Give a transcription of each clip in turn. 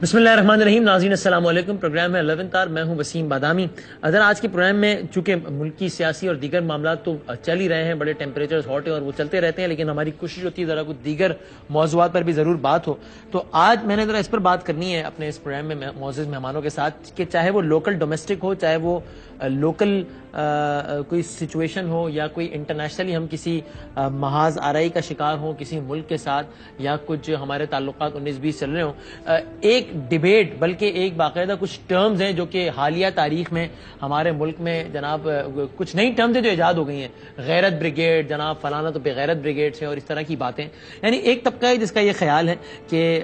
بسم اللہ الرحمن الرحیم. ناظرین السلام علیکم. پروگرام ہے 11 آر. میں ہوں وسیم بادامی. اگر آج کے پروگرام میں چونکہ ملکی سیاسی اور دیگر معاملات تو چل ہی رہے ہیں, بڑے ٹیمپریچرز ہاٹ ہیں اور وہ چلتے رہتے ہیں, لیکن ہماری کوشش ہوتی ہے ذرا کچھ دیگر موضوعات پر بھی ضرور بات ہو. تو آج میں نے ذرا اس پر بات کرنی ہے اپنے اس پروگرام میں معزز مہمانوں کے ساتھ کہ چاہے وہ لوکل ڈومیسٹک ہو, چاہے وہ لوکل کوئی سچویشن ہو, یا کوئی انٹرنیشنلی ہم کسی محاذ آرائی کا شکار ہوں کسی ملک کے ساتھ, یا کچھ ہمارے تعلقات 19-20 چل رہے ہوں, ایک ڈیبیٹ بلکہ ایک باقاعدہ کچھ ٹرمز ہیں جو کہ حالیہ تاریخ میں ہمارے ملک میں جناب کچھ نئی ٹرمز ہیں جو ایجاد ہو گئی ہیں. غیرت بریگیڈ, جناب فلانا تو بغیرت بریگیڈ سے, اور اس طرح کی باتیں. یعنی ایک طبقہ ہے جس کا یہ خیال ہے کہ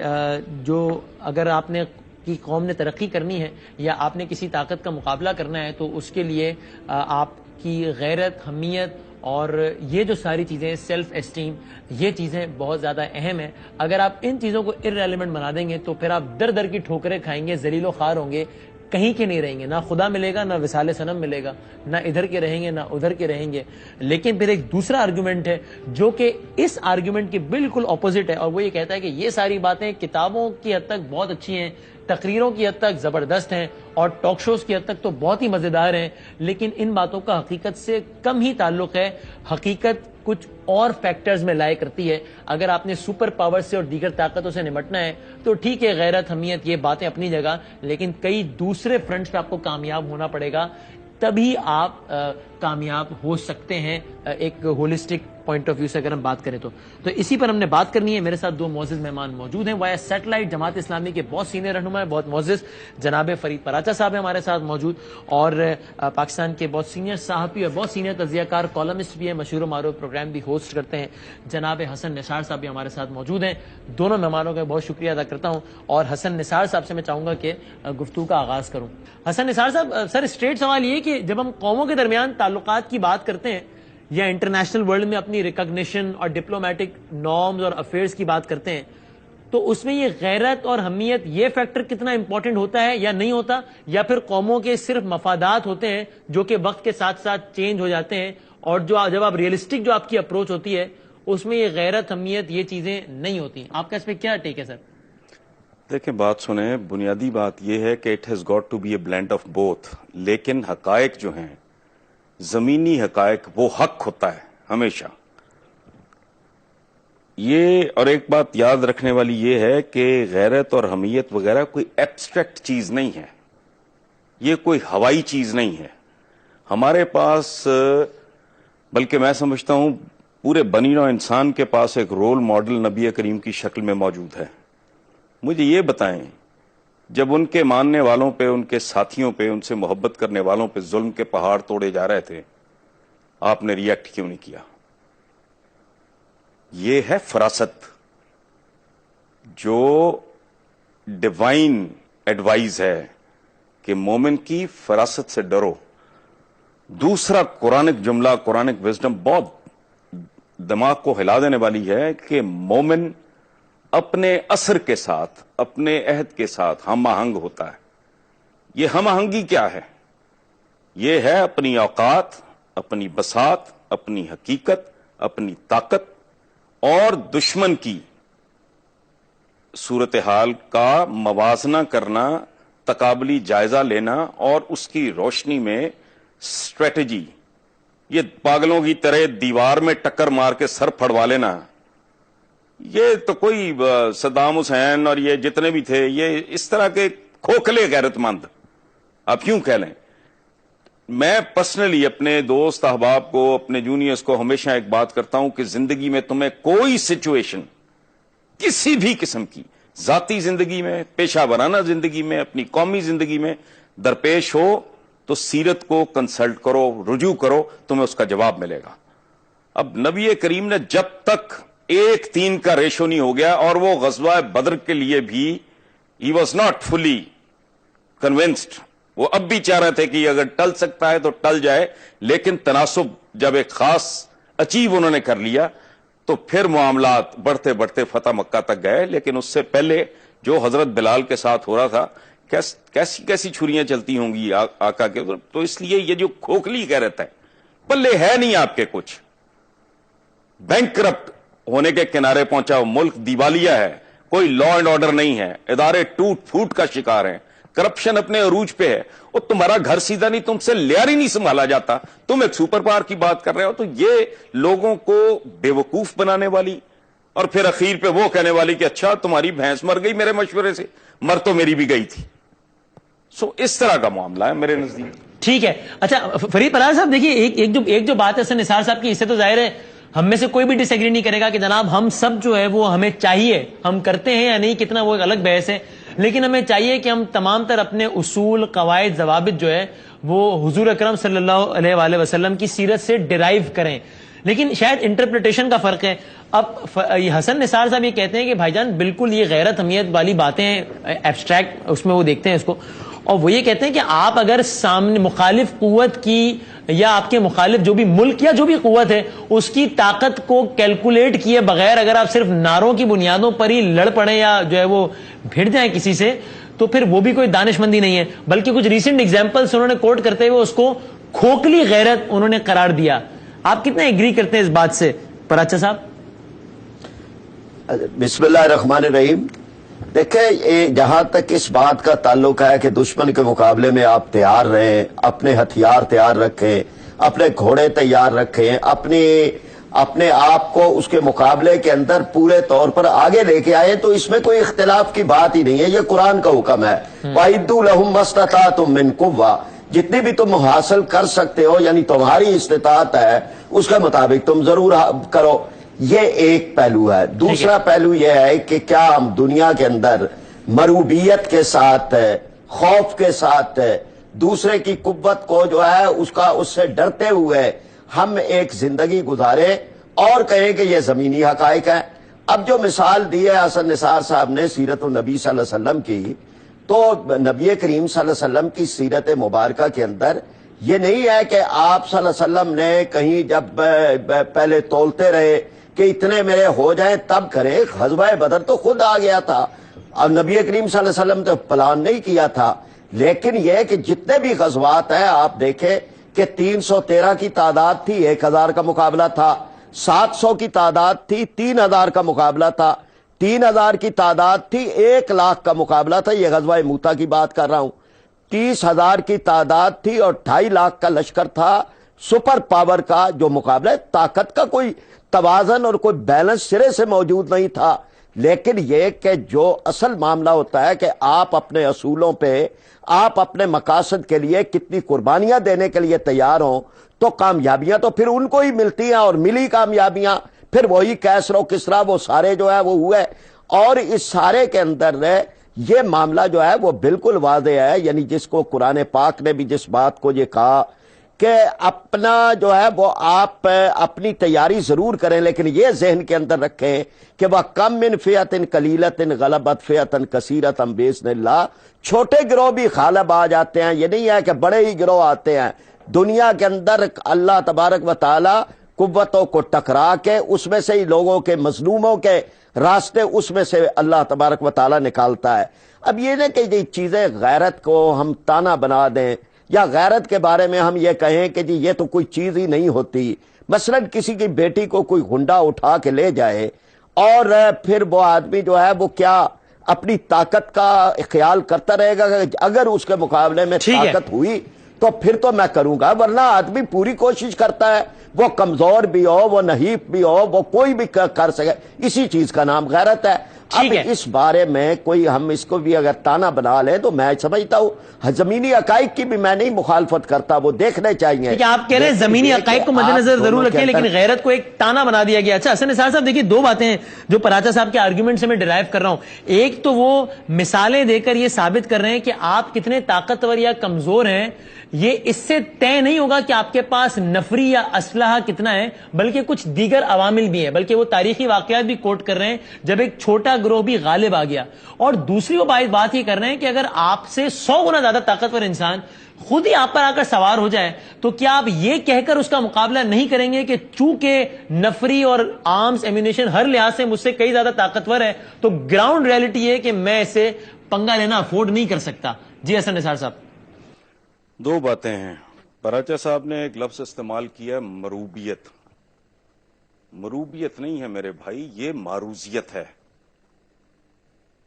جو اگر آپ نے کی قوم نے ترقی کرنی ہے یا آپ نے کسی طاقت کا مقابلہ کرنا ہے تو اس کے لیے آپ کی غیرت, حمیت اور یہ جو ساری چیزیں, سیلف اسٹیم, یہ چیزیں بہت زیادہ اہم ہیں. اگر آپ ان چیزوں کو ارریلیونٹ بنا دیں گے تو پھر آپ در در کی ٹھوکریں کھائیں گے, ذلیل و خوار ہوں گے, کہیں کے نہیں رہیں گے, نہ خدا ملے گا, نہ وصال صنم ملے گا, نہ ادھر کے رہیں گے نہ ادھر کے رہیں گے. لیکن پھر ایک دوسرا آرگومنٹ ہے جو کہ اس آرگومنٹ کے بالکل اپوزٹ ہے, اور وہ یہ کہتا ہے کہ یہ ساری باتیں کتابوں کی حد تک بہت اچھی ہیں, تقریروں کی حد تک زبردست ہیں, اور ٹاک شوز کی حد تک تو بہت ہی مزیدار ہیں, لیکن ان باتوں کا حقیقت سے کم ہی تعلق ہے. حقیقت کچھ اور فیکٹرز میں لائے کرتی ہے. اگر آپ نے سپر پاور سے اور دیگر طاقتوں سے نمٹنا ہے تو ٹھیک ہے, غیرت, حمیت, یہ باتیں اپنی جگہ, لیکن کئی دوسرے فرنٹس پہ آپ کو کامیاب ہونا پڑے گا, تبھی آپ کامیاب ہو سکتے ہیں ایک ہولسٹک پوائنٹ آف ویو سے اگر ہم بات کریں تو اسی پر ہم نے بات کرنی ہے. میرے ساتھ دو معزز مہمان موجود ہیں. وایا سیٹلائٹ جماعت اسلامی کے بہت سینئر رہنما, بہت معزز جناب فرید پراچا صاحب ہیں ہمارے ساتھ موجود, اور پاکستان کے بہت سینئر صحافی اور بہت سینئر تجزیہ کار, کالمسٹ بھی ہیں, مشہور و معروف پروگرام بھی ہوسٹ کرتے ہیں, جناب حسن نثار صاحب بھی ہمارے ساتھ موجود ہیں. دونوں مہمانوں کا بہت شکریہ ادا کرتا ہوں, اور حسن نثار صاحب سے میں چاہوں گا کہ گفتگو کا آغاز کروں. حسن نثار صاحب, سر اسٹریٹ سوال یہ کہ جب ہم قوموں کے درمیان تعلقات کی بات کرتے ہیں یا انٹرنیشنل ورلڈ میں اپنی ریکگنیشن اور ڈپلومیٹک نارمز اور افیئرز کی بات کرتے ہیں, تو اس میں یہ غیرت اور حمیت یہ فیکٹر کتنا امپورٹنٹ ہوتا ہے یا نہیں ہوتا, یا پھر قوموں کے صرف مفادات ہوتے ہیں جو کہ وقت کے ساتھ ساتھ چینج ہو جاتے ہیں, اور جو جب آپ ریئلسٹک جو آپ کی اپروچ ہوتی ہے اس میں یہ غیرت, حمیت, یہ چیزیں نہیں ہوتی. آپ کا اس پہ کیا ٹیک ہے سر؟ دیکھیں, بات سنیں, بنیادی بات یہ ہے کہ it has got to be a blend of both, لیکن حقائق جو ہیں, زمینی حقائق, وہ حق ہوتا ہے ہمیشہ. یہ اور ایک بات یاد رکھنے والی یہ ہے کہ غیرت اور حمیت وغیرہ کوئی ایبسٹریکٹ چیز نہیں ہے, یہ کوئی ہوائی چیز نہیں ہے. ہمارے پاس, بلکہ میں سمجھتا ہوں پورے بنی نوع انسان کے پاس ایک رول ماڈل نبی کریم کی شکل میں موجود ہے. مجھے یہ بتائیں, جب ان کے ماننے والوں پہ, ان کے ساتھیوں پہ, ان سے محبت کرنے والوں پہ ظلم کے پہاڑ توڑے جا رہے تھے, آپ نے ریئیکٹ کیوں نہیں کیا؟ یہ ہے فراست, جو ڈیوائن ایڈوائز ہے کہ مومن کی فراست سے ڈرو. دوسرا قرآنک جملہ, قرآنک وزڈم بہت دماغ کو ہلا دینے والی ہے کہ مومن اپنے اثر کے ساتھ, اپنے عہد کے ساتھ ہم آہنگ ہوتا ہے. یہ ہم آہنگی کیا ہے؟ یہ ہے اپنی اوقات, اپنی بساط, اپنی حقیقت, اپنی طاقت اور دشمن کی صورتحال کا موازنہ کرنا, تقابلی جائزہ لینا, اور اس کی روشنی میں اسٹریٹجی. یہ پاگلوں کی طرح دیوار میں ٹکر مار کے سر پھڑوا لینا, یہ تو کوئی صدام حسین اور یہ جتنے بھی تھے, یہ اس طرح کے کھوکھلے غیرت مند آپ کیوں کہہ لیں. میں پرسنلی اپنے دوست احباب کو, اپنے جونیئرز کو ہمیشہ ایک بات کرتا ہوں کہ زندگی میں تمہیں کوئی سچویشن کسی بھی قسم کی, ذاتی زندگی میں, پیشہ ورانہ زندگی میں, اپنی قومی زندگی میں درپیش ہو تو سیرت کو کنسلٹ کرو, رجوع کرو, تمہیں اس کا جواب ملے گا. اب نبی کریم نے جب تک 1:3 کا ریشو نہیں ہو گیا, اور وہ غزوہ بدر کے لیے بھی he was not fully convinced, وہ اب بھی چاہ رہے تھے کہ اگر ٹل سکتا ہے تو ٹل جائے, لیکن تناسب جب ایک خاص اچیو انہوں نے کر لیا تو پھر معاملات بڑھتے بڑھتے فتح مکہ تک گئے. لیکن اس سے پہلے جو حضرت بلال کے ساتھ ہو رہا تھا, کیسی کیسی چھریاں چلتی ہوں گی آقا کے, تو اس لیے یہ جو کھوکھلی کہہ رہتا ہے, پلے ہے نہیں آپ کے کچھ, بینک کرپٹ ہونے کے کنارے پہنچا, ملک دیوالیہ ہے, کوئی لا اینڈ آرڈر نہیں ہے, ادارے ٹوٹ پھوٹ کا شکار ہیں, کرپشن اپنے عروج پہ ہے, اور تمہارا گھر سیدھا نہیں, تم سے لیار ہی نہیں سنبھالا جاتا, تم ایک سپر پاور کی بات کر رہے ہو. تو یہ لوگوں کو بے وقوف بنانے والی, اور پھر اخیر پہ وہ کہنے والی کہ اچھا تمہاری بھینس مر گئی میرے مشورے سے, مر تو میری بھی گئی تھی. اس طرح کا معاملہ ہے میرے نزدیک. ٹھیک ہے. اچھا فرید پرار صاحب دیکھیے, ایک جو بات ہے حسن نثار صاحب کی, اس سے تو ظاہر ہے ہم میں سے کوئی بھی ڈس ایگری نہیں کرے گا کہ جناب ہم سب جو ہے وہ ہمیں چاہیے, ہم کرتے ہیں یا نہیں کتنا وہ ایک الگ بحث ہے, لیکن ہمیں چاہیے کہ ہم تمام تر اپنے اصول, قواعد, ضوابط جو ہے وہ حضور اکرم صلی اللہ علیہ وآلہ وسلم کی سیرت سے ڈرائیو کریں. لیکن شاید انٹرپریٹیشن کا فرق ہے. اب حسن نثار صاحب یہ کہتے ہیں کہ بھائی جان بالکل یہ غیرت حمیت والی باتیں ہیں, ایبسٹریکٹ اس میں وہ دیکھتے ہیں اس کو, اور وہ یہ کہتے ہیں کہ آپ اگر سامنے مخالف قوت کی یا آپ کے مخالف جو بھی ملک یا جو بھی قوت ہے اس کی طاقت کو کیلکولیٹ کیے بغیر اگر آپ صرف نعروں کی بنیادوں پر ہی لڑ پڑیں یا جو ہے وہ بھیڑ جائیں کسی سے, تو پھر وہ بھی کوئی دانش مندی نہیں ہے. بلکہ کچھ ریسنٹ ایگزامپلس انہوں نے کوٹ کرتے ہوئے اس کو کھوکھلی غیرت انہوں نے قرار دیا. آپ کتنا ایگری کرتے ہیں اس بات سے پراچا صاحب؟ بسم اللہ الرحمن الرحیم. دیکھیں, جہاں تک اس بات کا تعلق ہے کہ دشمن کے مقابلے میں آپ تیار رہیں, اپنے ہتھیار تیار رکھیں, اپنے گھوڑے تیار رکھیں, اپنے آپ کو اس کے مقابلے کے اندر پورے طور پر آگے لے کے آئے, تو اس میں کوئی اختلاف کی بات ہی نہیں ہے. یہ قرآن کا حکم ہے, وَأَعِدُّوا لَهُم مَّا اسْتَطَعْتُم مِّن قُوَّةٍ, جتنی بھی تم حاصل کر سکتے ہو, یعنی تمہاری استطاعت ہے اس کے مطابق تم ضرور کرو. یہ ایک پہلو ہے. دوسرا پہلو یہ ہے کہ کیا ہم دنیا کے اندر مروبیت کے ساتھ, خوف کے ساتھ, دوسرے کی قوت کو جو ہے اس سے ڈرتے ہوئے ہم ایک زندگی گزارے اور کہیں کہ یہ زمینی حقائق ہیں. اب جو مثال دی ہے حسن نثار صاحب نے سیرت النبی صلی اللہ علیہ وسلم کی, تو نبی کریم صلی اللہ علیہ وسلم کی سیرت مبارکہ کے اندر یہ نہیں ہے کہ آپ صلی اللہ علیہ وسلم نے کہیں جب پہلے تولتے رہے کہ اتنے میرے ہو جائیں تب کرے. غزوہ بدر تو خود آ گیا تھا, اب نبی کریم صلی اللہ علیہ وسلم تو پلان نہیں کیا تھا. لیکن یہ کہ جتنے بھی غزوات ہیں آپ دیکھیں کہ 313 کی تعداد تھی, 1000 کا مقابلہ تھا, 700 کی تعداد تھی, 3000 کا مقابلہ تھا, 3000 کی تعداد تھی, 1,00,000 کا مقابلہ تھا. یہ غزوہ موتا کی بات کر رہا ہوں. 30,000 کی تعداد تھی اور 2.5 کا لشکر تھا. سپر پاور کا جو مقابلہ, طاقت کا کوئی توازن اور کوئی بیلنس سرے سے موجود نہیں تھا. لیکن یہ کہ جو اصل معاملہ ہوتا ہے کہ آپ اپنے اصولوں پہ, آپ اپنے مقاصد کے لیے کتنی قربانیاں دینے کے لیے تیار ہوں, تو کامیابیاں تو پھر ان کو ہی ملتی ہیں, اور ملی کامیابیاں پھر وہی کیسر و کسرا وہ سارے جو ہے وہ ہوئے. اور اس سارے کے اندر یہ معاملہ جو ہے وہ بالکل واضح ہے, یعنی جس کو قرآن پاک نے بھی جس بات کو یہ کہا کہ اپنا جو ہے وہ آپ اپنی تیاری ضرور کریں, لیکن یہ ذہن کے اندر رکھیں کہ وہ کم من فئۃ قلیلۃ غلبت فئۃ کثیرۃ بإذن اللہ. چھوٹے گروہ بھی غالب آ جاتے ہیں, یہ نہیں ہے کہ بڑے ہی گروہ آتے ہیں. دنیا کے اندر اللہ تبارک و تعالی قوتوں کو ٹکرا کے اس میں سے ہی لوگوں کے, مظلوموں کے راستے اس میں سے اللہ تبارک و تعالی نکالتا ہے. اب یہ نہ کہ یہ چیزیں غیرت کو ہم تانا بنا دیں, یا غیرت کے بارے میں ہم یہ کہیں کہ جی یہ تو کوئی چیز ہی نہیں ہوتی. مثلا کسی کی بیٹی کو کوئی گنڈا اٹھا کے لے جائے اور پھر وہ آدمی جو ہے وہ کیا اپنی طاقت کا خیال کرتا رہے گا کہ اگر اس کے مقابلے میں طاقت ہوئی تو پھر تو میں کروں گا, ورنہ آدمی پوری کوشش کرتا ہے, وہ کمزور بھی ہو, وہ نحیف بھی ہو, وہ کوئی بھی کر سکے. اسی چیز کا نام غیرت ہے. اب اس بارے میں کوئی ہم اس کو بھی اگر تانا بنا لیں تو میں سمجھتا ہوں زمینی حقائق کی بھی میں نہیں مخالفت کرتا, وہ دیکھنے چاہیے. آپ کہہ رہے ہیں زمینی حقائق کو مد نظر ضرور رکھیں, لیکن غیرت کو ایک تانا بنا دیا گیا. اچھا حسن نثار صاحب دیکھیے, دو باتیں ہیں جو پراچا صاحب کے آرگیومنٹ سے میں ڈرائیو کر رہا ہوں. ایک تو وہ مثالیں دے کر یہ ثابت کر رہے ہیں کہ آپ کتنے طاقتور یا کمزور ہیں, یہ اس سے طے نہیں ہوگا کہ آپ کے پاس نفری یا اسلحہ کتنا ہے, بلکہ کچھ دیگر عوامل بھی ہیں. بلکہ وہ تاریخی واقعات بھی کوٹ کر رہے ہیں جب ایک چھوٹا گروہ بھی غالب آ گیا. اور دوسری وہ بات یہ کر رہے ہیں کہ اگر آپ سے 100 گنا زیادہ طاقتور انسان خود ہی آپ پر آ کر سوار ہو جائے تو کیا آپ یہ کہہ کر اس کا مقابلہ نہیں کریں گے کہ چونکہ نفری اور آرمز ایمونیشن ہر لحاظ سے مجھ سے کئی زیادہ طاقتور ہے, تو گراؤنڈ ریئلٹی یہ کہ میں اسے پنگا لینا افورڈ نہیں کر سکتا. جی حسن نثار صاحب. دو باتیں ہیں. پراچا صاحب نے ایک لفظ استعمال کیا ہے مروبیت. مروبیت نہیں ہے میرے بھائی, یہ معروضیت ہے.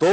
2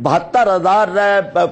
72,000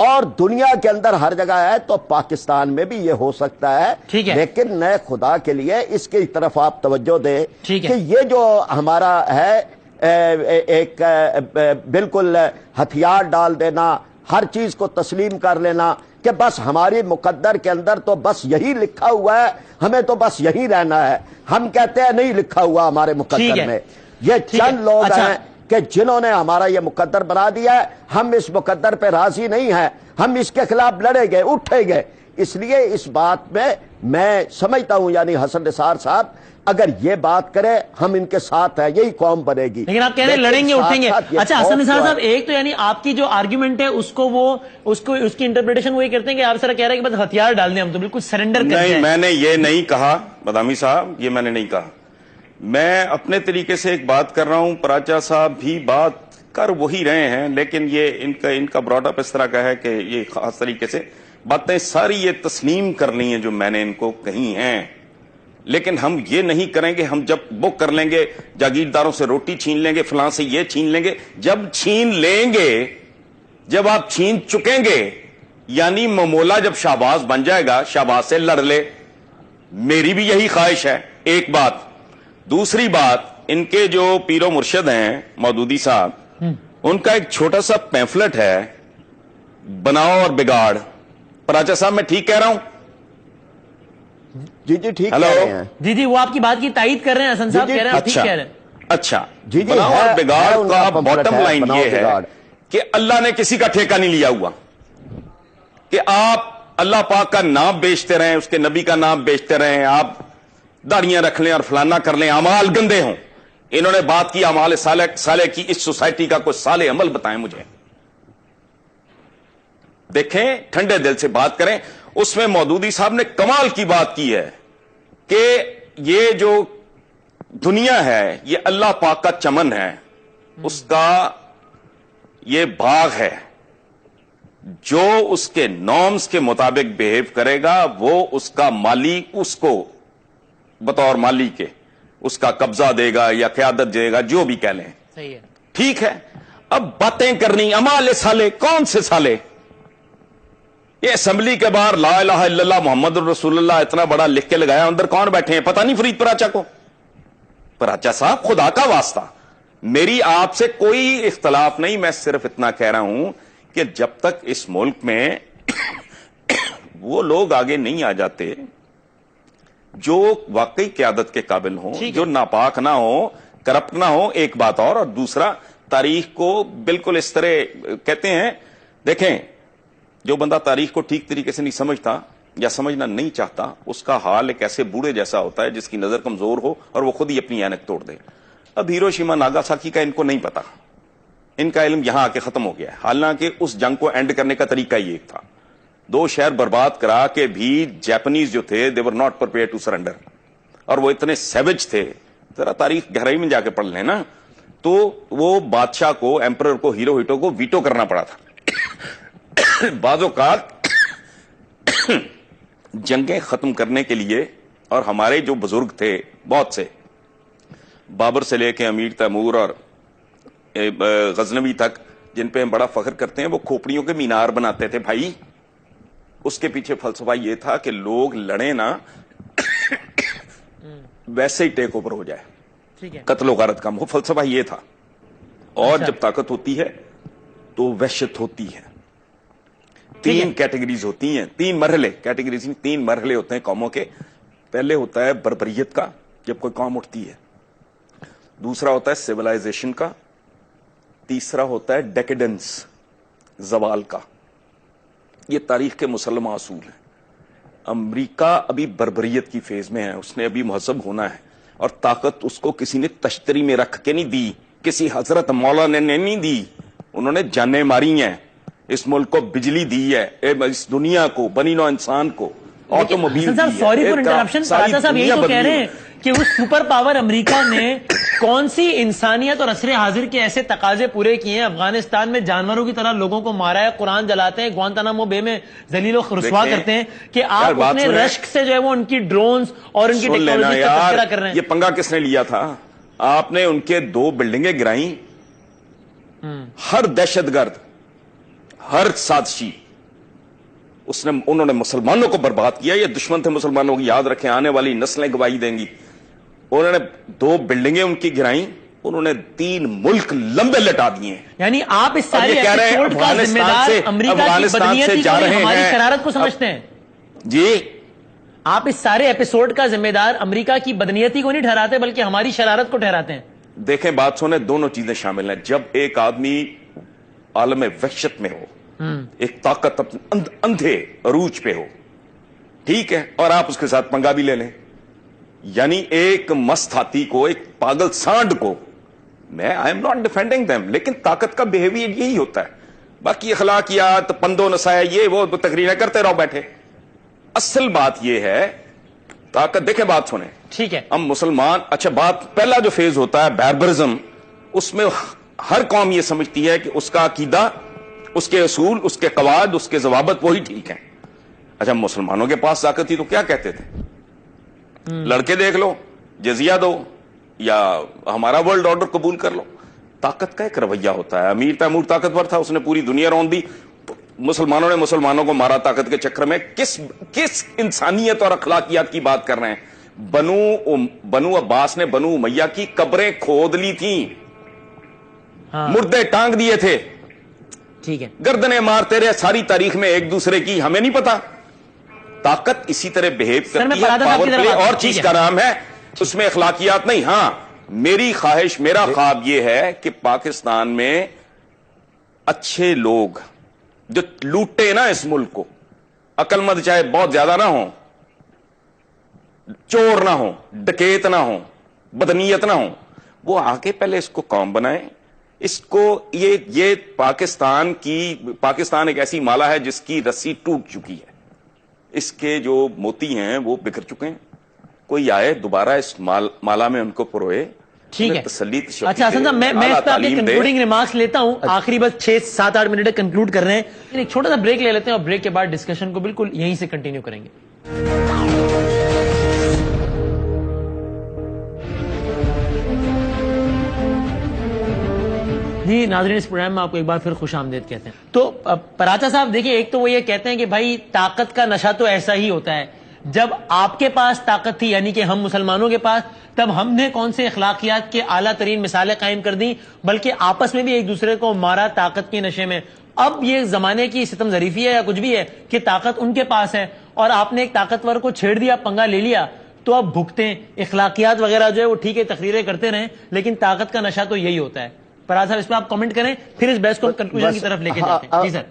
اور دنیا کے اندر ہر جگہ ہے، تو پاکستان میں بھی یہ ہو سکتا ہے۔ ٹھیک ہے، لیکن نئے خدا کے لیے اس کی طرف آپ توجہ دیں ٹھیک ہے کہ یہ جو ہمارا ہے ایک بالکل ہتھیار ڈال دینا، ہر چیز کو تسلیم کر لینا کہ بس ہماری مقدر کے اندر تو بس یہی لکھا ہوا ہے، ہمیں تو بس یہی رہنا ہے۔ ہم کہتے ہیں نہیں لکھا ہوا ہمارے مقدر میں۔ یہ چند لوگ ہیں کہ جنہوں نے ہمارا یہ مقدر بنا دیا ہے، ہم اس مقدر پہ راضی نہیں ہیں، ہم اس کے خلاف لڑیں گے، اٹھیں گے۔ اس لیے اس بات میں سمجھتا ہوں یعنی حسن نثار صاحب اگر یہ بات کرے ہم ان کے ساتھ ہیں، یہی قوم بنے گی۔ لیکن آپ کہہ رہے ہیں لڑیں گے، اٹھیں گے۔ اچھا حسن نثار صاحب، ایک تو یعنی آپ کی جو آرگیومنٹ ہے اس کی انٹرپریٹیشن وہی کرتے ہیں کہ آپ سر کہہ رہے ہیں کہ بس ہتھیار ڈال دیں، ہم تو بالکل سرنڈر کرتے ہیں۔ نہیں، میں نے یہ نہیں کہا بادامی صاحب، یہ میں نے نہیں کہا۔ میں اپنے طریقے سے ایک بات کر رہا ہوں، پراچا صاحب بھی بات کر وہی رہے ہیں، لیکن یہ ان کا براڈ اپ اس طرح کا ہے کہ یہ خاص طریقے سے باتیں ساری یہ تسلیم کرنی ہیں جو میں نے ان کو کہی ہیں، لیکن ہم یہ نہیں کریں گے۔ ہم جب بک کر لیں گے، جاگیرداروں سے روٹی چھین لیں گے، فلاں سے یہ چھین لیں گے، جب چھین لیں گے، جب آپ چھین چکیں گے، یعنی ممولا جب شہباز بن جائے گا، شہباز سے لڑ لے۔ میری بھی یہی خواہش ہے، ایک بات۔ دوسری بات، ان کے جو پیر و مرشد ہیں مودودی صاحب، ان کا ایک چھوٹا سا پیمفلٹ ہے، بناؤ اور بگاڑ۔ پراچا صاحب میں ٹھیک کہہ رہا ہوں؟ جی ٹھیک کہہ رہے ہیں۔ جی وہ آپ کی بات کی تائید کر رہے ہیں حسن صاحب، کہہ رہے ہیں ٹھیک کہہ رہے ہیں۔ اچھا، بناؤ اور بگاڑ کا باٹم لائن یہ ہے کہ اللہ نے کسی کا ٹھیکہ نہیں لیا ہوا کہ آپ اللہ پاک کا نام بیچتے رہیں، اس کے نبی کا نام بیچتے رہیں، آپ داڑیاں رکھ لیں اور فلانا کر لیں، اعمال گندے ہوں۔ انہوں نے بات کی اعمال صالح کی، اس سوسائٹی کا کوئی صالح عمل بتائیں مجھے۔ دیکھیں، ٹھنڈے دل سے بات کریں۔ اس میں مودودی صاحب نے کمال کی بات کی ہے کہ یہ جو دنیا ہے یہ اللہ پاک کا چمن ہے، اس کا یہ باغ ہے، جو اس کے نارمز کے مطابق بیہیو کرے گا وہ اس کا مالی، اس کو بطور مالی کے اس کا قبضہ دے گا یا قیادت دے گا، جو بھی کہہ لیں۔ صحیح ہے، ٹھیک ہے۔ اب باتیں کرنی اعمال صالح، کون سے صالح؟ یہ اسمبلی کے باہر لا الہ الا اللہ محمد الرسول اللہ اتنا بڑا لکھ کے لگایا، اندر کون بیٹھے ہیں پتہ نہیں فرید پراچا کو۔ پراچا صاحب خدا کا واسطہ، میری آپ سے کوئی اختلاف نہیں، میں صرف اتنا کہہ رہا ہوں کہ جب تک اس ملک میں وہ لوگ آگے نہیں آ جاتے جو واقعی قیادت کے قابل ہوں، جو ناپاک نہ ہو، کرپٹ نہ ہو، ایک بات اور دوسرا تاریخ کو بالکل اس طرح کہتے ہیں، دیکھیں جو بندہ تاریخ کو ٹھیک طریقے سے نہیں سمجھتا یا سمجھنا نہیں چاہتا، اس کا حال ایک ایسے بوڑھے جیسا ہوتا ہے جس کی نظر کمزور ہو اور وہ خود ہی اپنی اینک توڑ دے۔ اب ہیروشیما ناگاساکی کا ان کو نہیں پتا، ان کا علم یہاں آ کے ختم ہو گیا ہے، حالانکہ اس جنگ کو اینڈ کرنے کا طریقہ یہ ایک تھا، 2 شہر برباد کرا کے بھی جاپنیز جو تھے they were not prepared to surrender، اور وہ اتنے سیوج تھے، ذرا تاریخ گہرائی میں جا کے پڑھ لیں نا، تو وہ بادشاہ کو، ایمپرر کو، ہیروہیٹو کو ویٹو کرنا پڑا تھا۔ بعض اوقات جنگیں ختم کرنے کے لیے، اور ہمارے جو بزرگ تھے بہت سے، بابر سے لے کے امیر تیمور اور غزنوی تک، جن پہ ہم بڑا فخر کرتے ہیں، وہ کھوپڑیوں کے مینار بناتے تھے بھائی۔ اس کے پیچھے فلسفہ یہ تھا کہ لوگ لڑیں نا، ویسے ہی ٹیک اوور ہو جائے، قتل و غارت کم ہو، فلسفہ یہ تھا۔ اور جب طاقت ہوتی ہے تو وحشت ہوتی ہے۔ 3 کیٹیگریز ہوتی ہیں، 3 مرحلے، کیٹیگریز 3 مرحلے ہوتے ہیں قوموں کے۔ پہلے ہوتا ہے بربریت کا، جب کوئی قوم اٹھتی ہے۔ دوسرا ہوتا ہے سیولائزیشن کا۔ تیسرا ہوتا ہے ڈیکیڈنس، زوال کا۔ یہ تاریخ کے مسلمہ اصول ہیں۔ امریکہ ابھی بربریت کی فیز میں ہے، اس نے ابھی مہذب ہونا ہے، اور طاقت اس کو کسی نے تشتری میں رکھ کے نہیں دی، کسی حضرت مولانا نے نہیں دی، انہوں نے جانیں ماری ہیں، اس ملک کو بجلی دی ہے، اس دنیا کو، بنی نوع انسان کو آٹوموبائل دی ہے۔ سوری فار انٹرپشن، راجا صاحب یہی تو کہہ رہے ہیں کہ اس سپر پاور امریکہ نے کون سی انسانیت اور عصر حاضر کے ایسے تقاضے پورے کیے ہیں؟ افغانستان میں جانوروں کی طرح لوگوں کو مارا ہے، قرآن جلاتے ہیں، گوانتانامو بے میں ذلیل و رسوا کرتے ہیں، کہ آپ اپنے رشک سے جو ہے وہ ان کی ڈرونز اور ان کی ٹیکنالوجی کا تذکرہ کر رہے ہیں۔ یہ پنگا کس نے لیا تھا؟ آپ نے ان کے 2 بلڈنگیں گرائیں، ہر دہشت گرد، ہر سازشی انہوں نے مسلمانوں کو برباد کیا. یہ دشمن تھے مسلمانوں کی, یاد رکھیں, آنے والی نسلیں گواہی دیں گی. انہوں نے 2 بلڈنگیں ان کی گرائیں, انہوں نے 3 ملک لمبے لٹا دیے ہیں. یعنی آپ اس سارے ایپیسوڈ کا ذمہ دار امریکہ کی بدنیتی کو ہماری شرارت کو سمجھتے ہیں؟ جی, آپ اس سارے ایپیسوڈ کا ذمہ دار امریکہ کی بدنیتی کو نہیں ٹھہراتے بلکہ ہماری شرارت کو ٹھہراتے ہیں. دیکھیں بات سنیں, دونوں چیزیں شامل ہیں. جب ایک آدمی عالم وحشت میں ہو, ایک طاقت اندھے عروج پہ ہو, ٹھیک ہے, اور آپ اس کے ساتھ پنگا بھی لے لیں, یعنی ایک مست ہاتھی کو, ایک پاگل سانڈ کو, میں I am not defending them, لیکن طاقت کا بیہیویئر یہی ہوتا ہے. باقی اخلاقیات, پندو نسایا, یہ وہ تقریریں کرتے رہو بیٹھے. اصل بات یہ ہے طاقت. دیکھیں بات سنیں, ٹھیک ہے, ہم مسلمان, اچھا بات, پہلا جو فیز ہوتا ہے باربرزم, اس میں ہر قوم یہ سمجھتی ہے کہ اس کا عقیدہ, اس کے اصول, اس کے قواعد, اس کے ضوابط وہی ٹھیک ہیں. اچھا مسلمانوں کے پاس طاقت تھی تو کیا کہتے تھے؟ لڑکے دیکھ لو, جزیہ دو, یا ہمارا ورلڈ آرڈر قبول کر لو. طاقت کا ایک رویہ ہوتا ہے. امیر تیمور طاقتور تھا, اس نے پوری دنیا رون دی. مسلمانوں نے مسلمانوں کو مارا طاقت کے چکر میں. کس انسانیت اور اخلاقیات کی بات کر رہے ہیں؟ بنو عباس نے بنو امیہ کی قبریں کھود لی تھیں, مردے ٹانگ دیے تھے, ٹھیک ہے, گردنیں مارتے رہے ساری تاریخ میں ایک دوسرے کی, ہمیں نہیں پتا. طاقت اسی طرح بہیو کرتی ہے, پاور پلے اور چیز کا نام ہے, اس میں اخلاقیات نہیں. ہاں میری خواہش, میرا خواب یہ ہے کہ پاکستان میں اچھے لوگ جو لوٹے نا اس ملک کو, عقل مند چاہے بہت زیادہ نہ ہوں, چور نہ ہوں, ڈکیت نہ ہوں, بدنیت نہ ہوں, وہ آ کے پہلے اس کو قوم بنائیں. اس کو یہ پاکستان ایک ایسی مالا ہے جس کی رسی ٹوٹ چکی ہے, اس کے جو موتی ہیں وہ بکھر چکے ہیں. کوئی آئے دوبارہ اس مالا میں ان کو پروئے, ٹھیک ہے. تسلی. اچھا حسن صاحب, میں اس پہ آپ کے کنکلوڈنگ ریمارکس لیتا ہوں, آخری بس 6-7-8 منٹ کنکلوڈ کر رہے ہیں. ایک چھوٹا سا بریک لے لیتے ہیں اور بریک کے بعد ڈسکشن کو بالکل یہیں سے کنٹینیو کریں گے. جی ناظرین, اس پروگرام میں آپ کو ایک بار پھر خوش آمدید کہتے ہیں. تو پراچا صاحب دیکھیں, ایک تو وہ یہ کہتے ہیں کہ بھائی طاقت کا نشہ تو ایسا ہی ہوتا ہے. جب آپ کے پاس طاقت تھی, یعنی کہ ہم مسلمانوں کے پاس, تب ہم نے کون سے اخلاقیات کے اعلیٰ ترین مثالیں قائم کر دیں, بلکہ آپس میں بھی ایک دوسرے کو مارا طاقت کے نشے میں. اب یہ زمانے کی ستم ظریفی ہے یا کچھ بھی ہے کہ طاقت ان کے پاس ہے اور آپ نے ایک طاقتور کو چھیڑ دیا, پنگا لے لیا, تو اب بھگتے. اخلاقیات وغیرہ جو ہے وہ ٹھیک ہے, تقریریں کرتے رہیں, لیکن طاقت کا نشہ تو یہی ہوتا ہے. پراز صاحب اس پہ آپ کامنٹ کریں, پھر اس بحث کو کنکلوژن کی طرف لے کے جاتے ہیں. جی سر.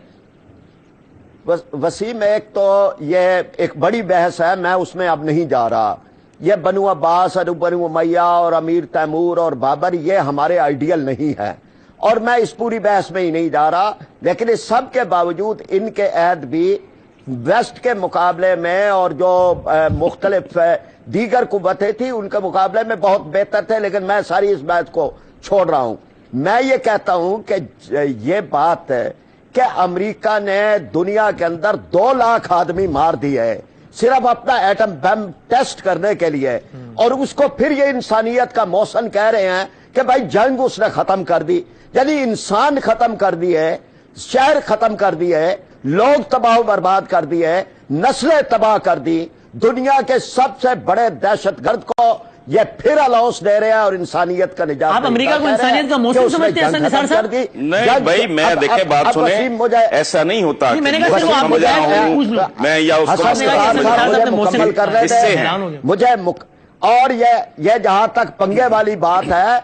وسیم, ایک تو یہ ایک بڑی بحث ہے, میں اس میں اب نہیں جا رہا. یہ بنو عباس اور بنو امیہ اور امیر تیمور اور بابر, یہ ہمارے آئیڈیل نہیں ہے, اور میں اس پوری بحث میں ہی نہیں جا رہا. لیکن اس سب کے باوجود ان کے عہد بھی ویسٹ کے مقابلے میں اور جو مختلف دیگر قوتیں تھیں ان کے مقابلے میں بہت بہتر تھے. لیکن میں ساری اس بات کو چھوڑ رہا ہوں. میں یہ کہتا ہوں کہ یہ بات ہے کہ امریکہ نے دنیا کے اندر 2 لاکھ آدمی مار دیے ہے صرف اپنا ایٹم بم ٹیسٹ کرنے کے لیے, اور اس کو پھر یہ انسانیت کا محسن کہہ رہے ہیں کہ بھائی جنگ اس نے ختم کر دی. یعنی انسان ختم کر دیے, شہر ختم کر دیے, لوگ تباہ و برباد کر دیے, نسلیں تباہ کر دی. دنیا کے سب سے بڑے دہشت گرد کو یہ پھر الاؤنس دے رہے ہیں اور انسانیت کا نجات. آپ امریکہ کو انسانیت کا موسم سمجھتے ہیں حسن نثار صاحب؟ نہیں بھائی, میں دیکھیں بات سنیں, ایسا نہیں ہوتا. میں یا اس کو مکمل کر رہے تھے مجھے, اور یہ جہاں تک پنگے والی بات ہے,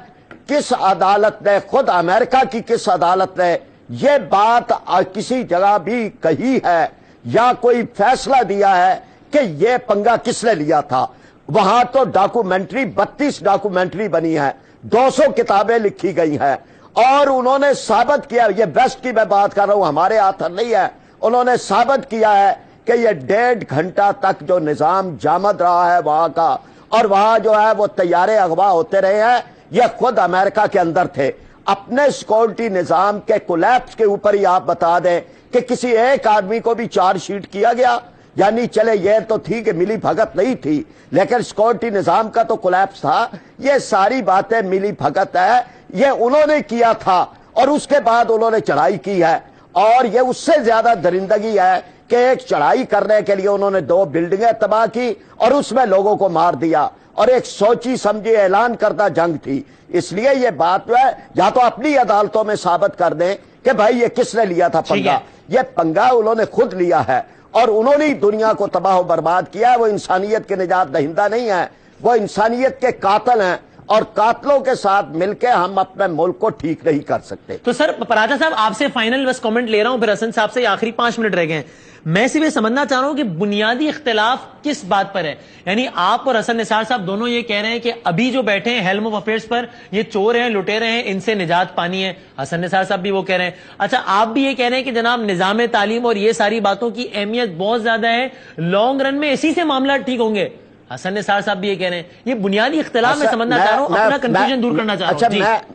کس عدالت نے, خود امریکہ کی کس عدالت نے یہ بات کسی جگہ بھی کہی ہے یا کوئی فیصلہ دیا ہے کہ یہ پنگا کس نے لیا تھا؟ وہاں تو ڈاکومنٹری 32 ڈاکومنٹری بنی ہے, 200 کتابیں لکھی گئی ہیں, اور انہوں نے ثابت کیا, یہ بیسٹ کی میں بات کر رہا ہوں, ہمارے ہاتھ نہیں ہے, انہوں نے ثابت کیا ہے کہ یہ 1.5 گھنٹہ تک جو نظام جامد رہا ہے وہاں کا, اور وہاں جو ہے وہ طیارے اغوا ہوتے رہے ہیں, یہ خود امریکہ کے اندر تھے. اپنے سیکورٹی نظام کے کولیپس کے اوپر ہی آپ بتا دیں کہ کسی ایک آدمی کو بھی چارج شیٹ کیا گیا. یعنی چلے یہ تو تھی کہ ملی بھگت نہیں تھی, لیکن سیکورٹی نظام کا تو کولیپس تھا. یہ ساری باتیں ملی بھگت ہے, یہ انہوں نے کیا تھا, اور اس کے بعد انہوں نے چڑھائی کی ہے, اور یہ اس سے زیادہ درندگی ہے کہ ایک چڑھائی کرنے کے لیے انہوں نے 2 بلڈنگیں تباہ کی اور اس میں لوگوں کو مار دیا، اور ایک سوچی سمجھی اعلان کردہ جنگ تھی. اس لیے یہ بات جو ہے یا تو اپنی عدالتوں میں ثابت کر دیں کہ بھائی یہ کس نے لیا تھا پنگا. یہ پنگا انہوں نے خود لیا ہے اور انہوں نے دنیا کو تباہ و برباد کیا ہے. وہ انسانیت کے نجات دہندہ نہیں ہیں، وہ انسانیت کے قاتل ہیں، اور قاتلوں کے ساتھ مل کے ہم اپنے ملک کو ٹھیک نہیں کر سکتے. تو سر پراجا صاحب آپ سے فائنل بس کامنٹ لے رہا ہوں، پھر حسن صاحب سے آخری 5 منٹ رہ گئے ہیں. میں صرف یہ سمجھنا چاہ رہا ہوں کہ بنیادی اختلاف کس بات پر ہے. یعنی آپ اور حسن نثار صاحب دونوں یہ کہہ رہے ہیں کہ ابھی جو بیٹھے ہیں ہیلم آف افیئرس پر یہ چور ہیں، لٹیرے ہیں، ان سے نجات پانی ہے. حسن نثار صاحب بھی وہ کہہ رہے ہیں. اچھا آپ بھی یہ کہہ رہے ہیں کہ جناب نظام تعلیم اور یہ ساری باتوں کی اہمیت بہت زیادہ ہے، لانگ رن میں اسی سے معاملات ٹھیک ہوں گے. حسن نثار صاحب بھی یہ کہہ رہے ہیں. یہ بنیادی اختلاف میں سمجھنا چاہ رہا ہوں، اپنا کنفیوژن دور کرنا چاہ رہا ہوں.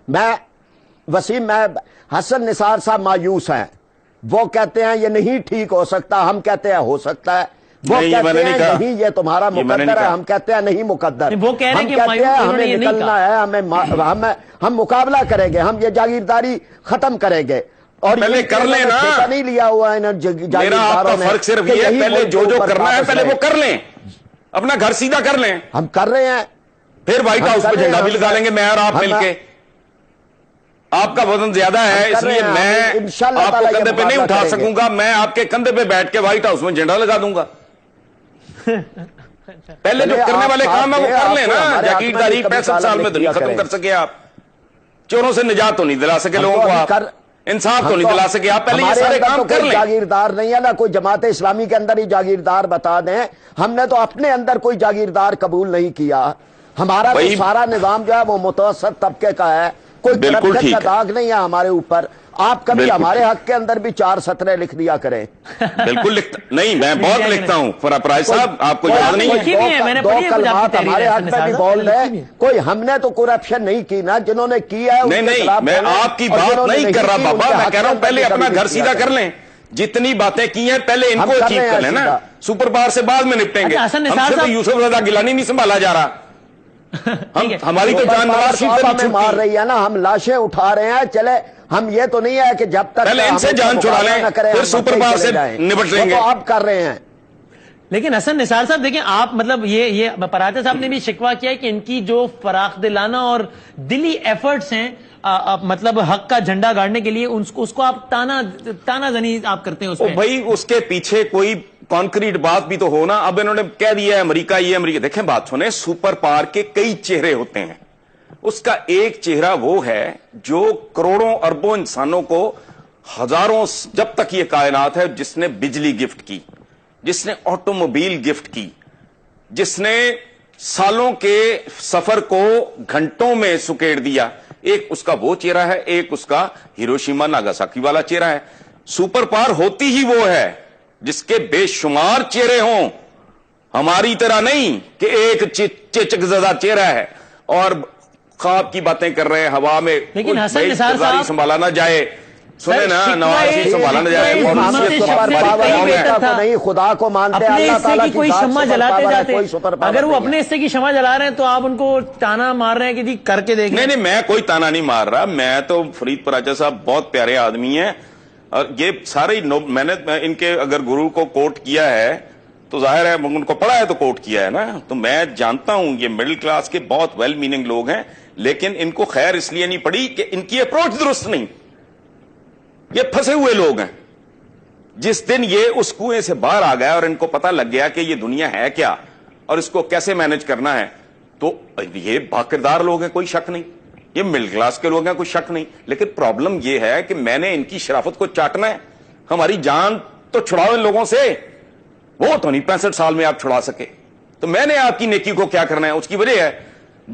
میں وسیم، میں حسن نثار صاحب مایوس ہیں. وہ کہتے ہیں یہ نہیں ٹھیک ہو سکتا، ہم کہتے ہیں ہو سکتا ہے. وہ کہتے ہیں نہیں یہ تمہارا مقدر ہے، ہم کہتے ہیں نہیں مقدر. وہ کہہ رہے ہیں ہمیں نکلنا ہے، ہم مقابلہ کریں گے، ہم یہ جاگیرداری ختم کریں گے. اور پہلے کر لیں نا، نہیں لیا ہوا ہے میرا آپ کا فرق صرف یہ ہے پہلے جو کرنا ہے پہلے وہ کر لیں، اپنا گھر سیدھا کر لیں. ہم کر رہے ہیں، پھر وائٹ ہاؤس پہ جھنڈا بھی لگا لیں گے میں اور آپ مل کے. آپ کا وزن زیادہ ہے اس لیے میں آپ کو کندھے پہ نہیں اٹھا سکوں گا، میں آپ کے کندھے پہ بیٹھ کے وائٹ ہاؤس میں جھنڈا لگا دوں گا. پہلے جو کرنے والے کام ہے وہ کر لیں نا. جاگیرداری 65 سال میں دنیا ختم کر سکے آپ، چوروں سے نجات تو نہیں دلا سکے لوگوں کو، آپ انصاف تو نہیں دلا سکے آپ. پہلے یہ سارے کام کر لیں. جاگیردار نہیں ہے نا کوئی جماعت اسلامی کے اندر ہی جاگیردار بتا دیں. ہم نے تو اپنے اندر کوئی جاگیردار قبول نہیں کیا. ہمارا تو سارا نظام جو ہے وہ متوسط طبقے کا ہے، کوئی کرپشن کا داغ نہیں ہے ہمارے اوپر. آپ کبھی ہمارے حق کے اندر بھی 4 سطریں لکھ دیا کریں. بالکل لکھتا نہیں، میں بہت لکھتا ہوں. فراز صاحب آپ کو یاد نہیں ہے 2 کلمات ہمارے حق میں بھی بول رہے. کوئی ہم نے تو کرپشن نہیں کی نا، جنہوں نے کیا ہے نہیں. میں آپ کی بات نہیں کر رہا بابا، میں کہہ رہا ہوں پہلے اپنا گھر سیدھا کر لیں. جتنی باتیں کی ہیں پہلے ان کو اچیو کر لیں نا. سپر پاور سے بعد میں نپٹیں گے. ہم سے تو یوسف رضا گیلانی نہیں سنبھالا جا رہا. ہماری تو جان نواز شریف سے ہمیں مار رہی ہے نا، ہم لاشیں اٹھا رہے ہیں. چلے ہم یہ تو نہیں ہے کہ جب تک پہلے ان سے جان چھڑا لیں پھر سپر پاور سے نپٹ لیں گے. تو آپ کر رہے ہیں. لیکن حسن نثار صاحب دیکھیں آپ مطلب یہ پراجا صاحب نے بھی شکوہ کیا ہے کہ ان کی جو فراخ دلانہ اور دلی ایفرٹس ہیں مطلب حق کا جھنڈا گاڑنے کے لیے اس کو آپ تانا زنی آپ کرتے ہیں اس میں. بھائی اس کے پیچھے کوئی کانکریٹ بات بھی تو ہو نا. اب انہوں نے کہہ دیا ہے امریکہ یہ امریکہ. دیکھیں بات سنیں، سپر پاور کے کئی چہرے ہوتے ہیں. اس کا ایک چہرہ وہ ہے جو کروڑوں اربوں انسانوں کو ہزاروں جب تک یہ کائنات ہے، جس نے بجلی گفٹ کی، جس نے آٹو موبائل گفٹ کی، جس نے سالوں کے سفر کو گھنٹوں میں سکیڑ دیا. ایک اس کا وہ چہرہ ہے، ایک اس کا ہیروشیما ناگاساکی والا چہرہ ہے. سپر پاور ہوتی ہی وہ ہے جس کے بے شمار چہرے ہوں، ہماری طرح نہیں کہ ایک چچک زدہ چہرہ ہے اور خواب کی باتیں کر رہے ہیں ہوا میں. لیکن حسن نثار صاحب سنبھالا نہ جائے، سنیں نا، نواز شریف سنبھالا نہ جائے. نہیں خدا کو مانتے، اللہ تعالیٰ کوئی شمع جلاتے جاتے. اگر وہ اپنے حصے کی شمع جلا رہے ہیں تو آپ ان کو تانا مار رہے ہیں کہ جی کر کے دیکھیں. نہیں میں کوئی تانا نہیں مار رہا. میں تو فرید پراجا صاحب بہت پیارے آدمی ہیں، اور یہ سارے میں نے ان کے اگر گرو کو کوٹ کیا ہے تو ظاہر ہے ان کو پڑھا ہے تو کوٹ کیا ہے نا. تو میں جانتا ہوں یہ مڈل کلاس کے بہت ویل میننگ لوگ ہیں، لیکن ان کو خیر اس لیے نہیں پڑی کہ ان کی اپروچ درست نہیں. یہ پھنسے ہوئے لوگ ہیں. جس دن یہ اس کنویں سے باہر آ گیا اور ان کو پتا لگ گیا کہ یہ دنیا ہے کیا اور اس کو کیسے مینج کرنا ہے، تو یہ باکردار لوگ ہیں، کوئی شک نہیں. یہ مڈل کلاس کے لوگ ہیں، کوئی شک نہیں. لیکن پرابلم یہ ہے کہ میں نے ان کی شرافت کو چاٹنا ہے. ہماری جان تو چھڑاؤ ان لوگوں سے، وہ تو نہیں 65 سال میں آپ چھڑا سکے. تو میں نے آپ کی نیکی کو کیا کرنا ہے، اس کی وجہ ہے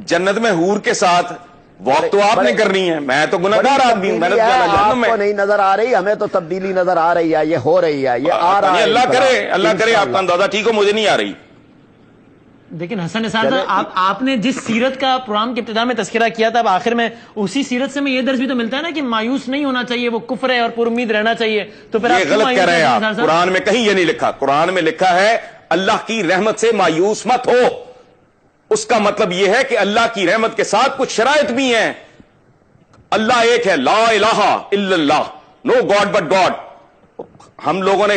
جنت میں حور کے ساتھ واک تو آپ نے کرنی ہے. میں تو گناہگار آدمی ہوں، میں نے جہنم میں. آپ کو نہیں نظر آ رہی، ہمیں تو تبدیلی نظر آ رہی ہے. یہ ہو رہی ہے، یہ آ رہا ہے. اللہ کرے آپ کا اندازہ ٹھیک ہو، مجھے نہیں آ رہی. لیکن حسن نثار صاحب آپ نے جس سیرت کا پروگرام کے ابتدا میں تذکرہ کیا تھا، اب آخر میں اسی سیرت سے میں یہ درس بھی تو ملتا ہے نا کہ مایوس نہیں ہونا چاہیے، وہ کفر ہے اور پر امید رہنا چاہیے. تو پھر یہ غلط کہہ رہے ہیں آپ. قرآن میں کہیں یہ نہیں لکھا. قرآن میں لکھا ہے اللہ کی رحمت سے مایوس مت ہو. اس کا مطلب یہ ہے کہ اللہ کی رحمت کے ساتھ کچھ شرائط بھی ہیں. اللہ ایک ہے، لا الہ الا اللہ، نو گاڈ بٹ گاڈ. ہم لوگوں نے